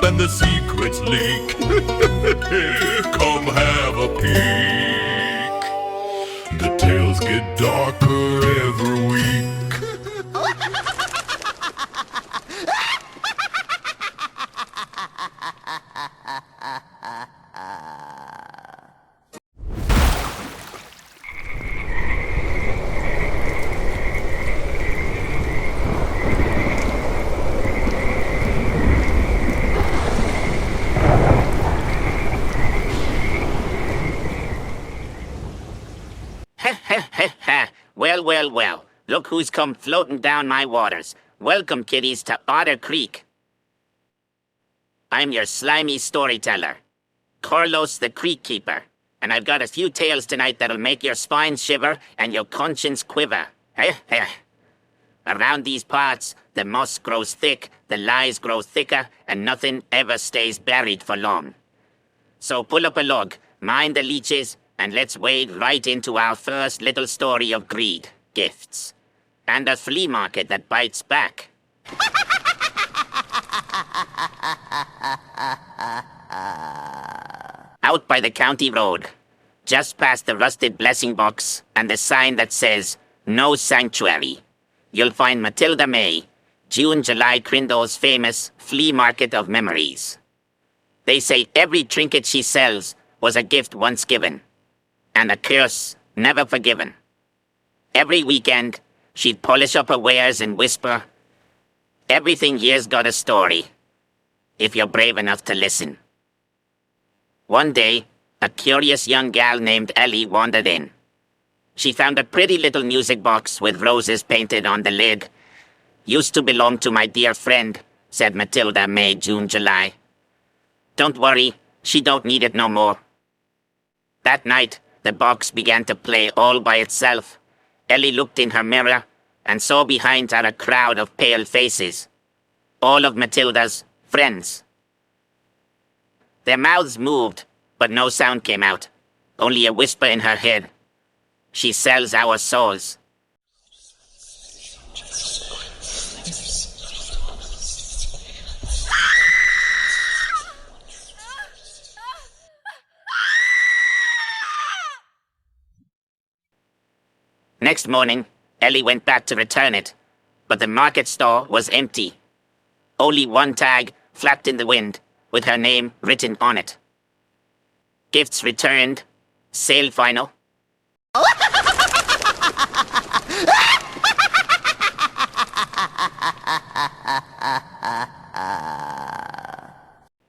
and the secrets leak. Come have a peek. The tales get darker every week. Well. Look who's come floating down my waters. Welcome, kiddies, to Otter Creek. I'm your slimy storyteller, Carlos the Creek Keeper, and I've got a few tales tonight that'll make your spine shiver and your conscience quiver. Around these parts, the moss grows thick, the lies grow thicker, and nothing ever stays buried for long. So pull up a log, mind the leeches, and let's wade right into our first little story of greed, gifts, and a flea market that bites back. Out by the county road, just past the rusted blessing box and the sign that says, "No Sanctuary," you'll find Matilda May, June-July Crindle's famous flea market of memories. They say every trinket she sells was a gift once given, and a curse never forgiven. Every weekend, she'd polish up her wares and whisper, "Everything here's got a story, if you're brave enough to listen." One day, a curious young gal named Ellie wandered in. She found a pretty little music box with roses painted on the lid. "Used to belong to my dear friend," said Matilda May June-July. "Don't worry, she don't need it no more." That night, the box began to play all by itself. Ellie looked in her mirror and saw behind her a crowd of pale faces, all of Matilda's friends. Their mouths moved, but no sound came out, only a whisper in her head. "She sells our souls." Next morning, Ellie went back to return it, but the market store was empty. Only one tag flapped in the wind, with her name written on it. "Gifts returned. Sale final."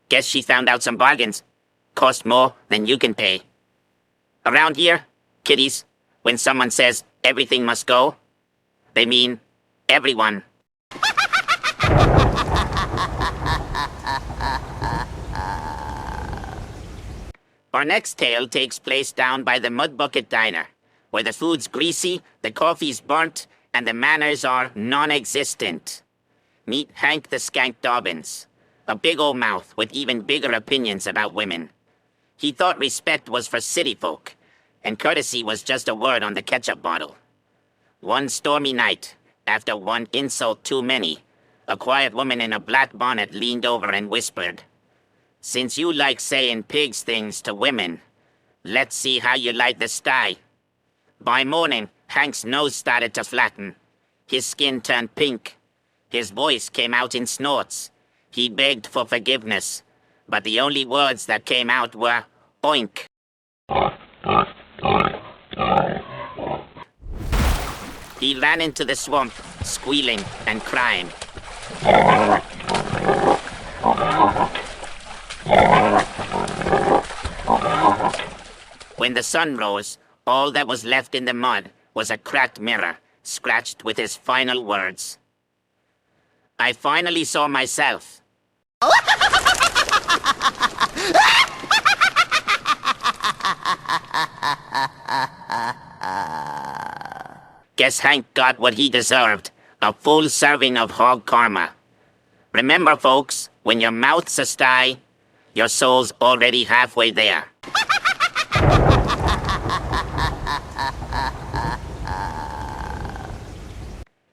Guess she found out some bargains. Cost more than you can pay. Around here, kiddies, when someone says everything must go, they mean everyone. Our next tale takes place down by the Mud Bucket Diner, where the food's greasy, the coffee's burnt, and the manners are non-existent. Meet Hank the Skank Dobbins, a big old mouth with even bigger opinions about women. He thought respect was for city folk, and courtesy was just a word on the ketchup bottle. One stormy night, after one insult too many, a quiet woman in a black bonnet leaned over and whispered, "Since you like saying pigs things to women, let's see how you like the sty." By morning, Hank's nose started to flatten. His skin turned pink. His voice came out in snorts. He begged for forgiveness, but the only words that came out were, "Oink." He ran into the swamp, squealing and crying. When the sun rose, all that was left in the mud was a cracked mirror, scratched with his final words. "I finally saw myself." Guess Hank got what he deserved, a full serving of hog karma. Remember, folks, when your mouth's a sty, your soul's already halfway there.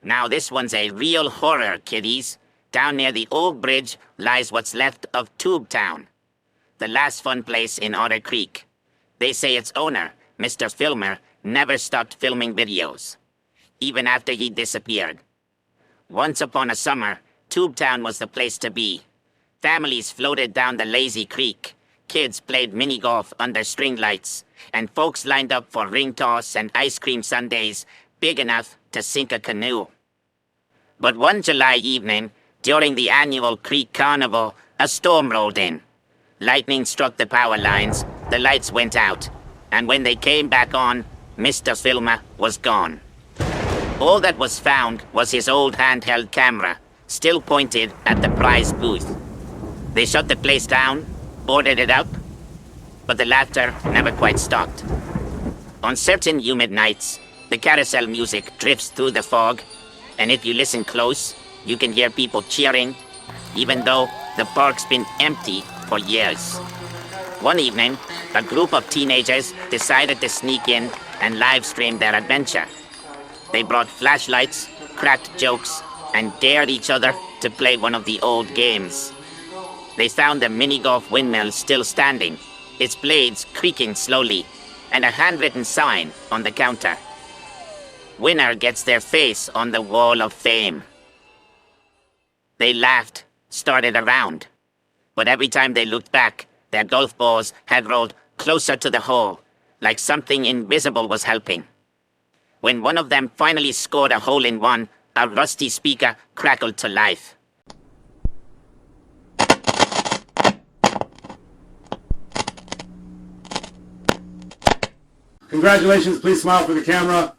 Now this one's a real horror, kiddies. Down near the old bridge lies what's left of Tube Town, the last fun place in Otter Creek. They say its owner, Mr. Filmer, never stopped filming videos, even after he disappeared. Once upon a summer, Tube Town was the place to be. Families floated down the lazy creek. Kids played mini-golf under string lights, and folks lined up for ring toss and ice cream sundaes big enough to sink a canoe. But one July evening, during the annual Creek Carnival, a storm rolled in. Lightning struck the power lines, the lights went out, and when they came back on, Mr. Filmer was gone. All that was found was his old handheld camera, still pointed at the prize booth. They shut the place down, boarded it up, but the laughter never quite stopped. On certain humid nights, the carousel music drifts through the fog, and if you listen close, you can hear people cheering, even though the park's been empty for years. One evening, a group of teenagers decided to sneak in and live stream their adventure. They brought flashlights, cracked jokes, and dared each other to play one of the old games. They found the mini-golf windmill still standing, its blades creaking slowly, and a handwritten sign on the counter. Winner gets their face on the wall of fame. They laughed, started a round, but every time they looked back, their golf balls had rolled closer to the hole, like something invisible was helping. When one of them finally scored a hole-in-one, a rusty speaker crackled to life. Congratulations, please smile for the camera.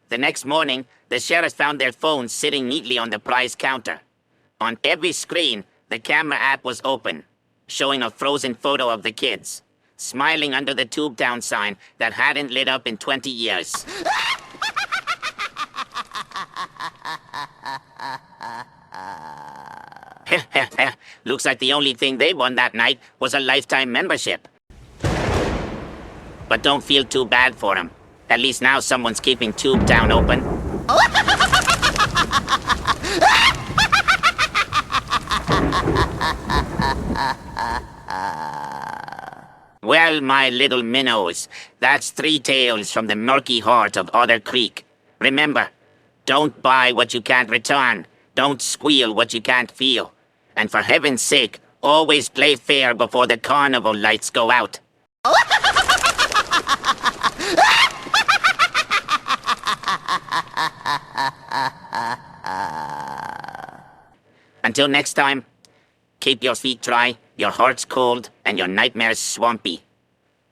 The next morning, the sheriff found their phones sitting neatly on the prize counter. On every screen, the camera app was open, showing a frozen photo of the kids, smiling under the Tube Town sign that hadn't lit up in 20 years. Looks like the only thing they won that night was a lifetime membership. But don't feel too bad for them. At least now someone's keeping Tube Town open. Well, my little minnows, that's 3 tales from the murky heart of Otter Creek. Remember, don't buy what you can't return. Don't squeal what you can't feel. And for heaven's sake, always play fair before the carnival lights go out. Until next time, keep your feet dry, your hearts cold, and your nightmares swampy.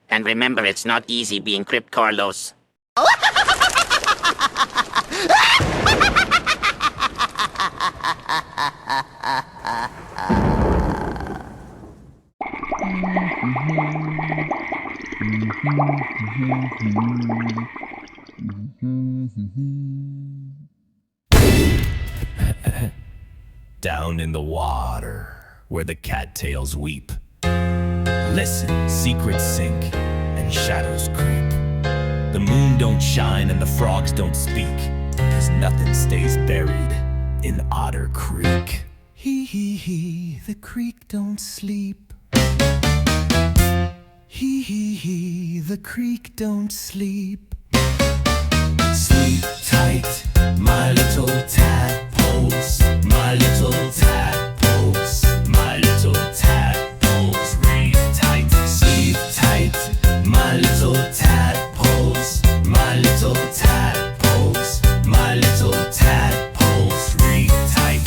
And remember, it's not easy being Crip Carlos. Down in the water, where the cattails weep. Listen, secrets sink, and shadows creep. The moon don't shine and the frogs don't speak, 'cause nothing stays buried in Otter Creek. Hee, the creek don't sleep. Hee, the creek don't sleep. Sleep tight, my little tadpoles, my little tadpoles, my little tadpoles. Read tight, sleep tight, my little tadpoles, my little tadpoles, my little tadpoles. Read tight.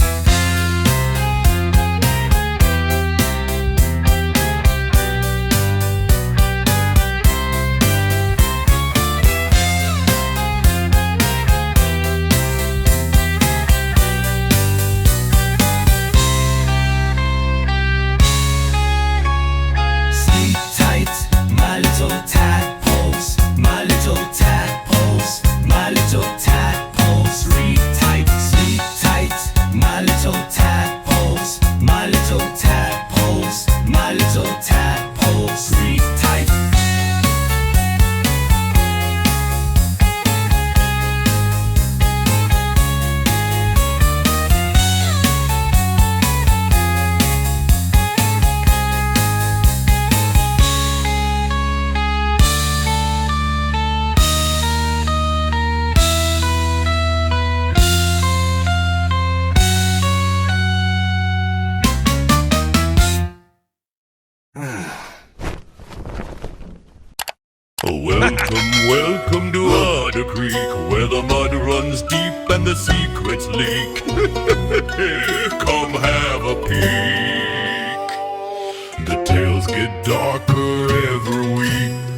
and the secrets leak. Come have a peek. The tales get darker every week.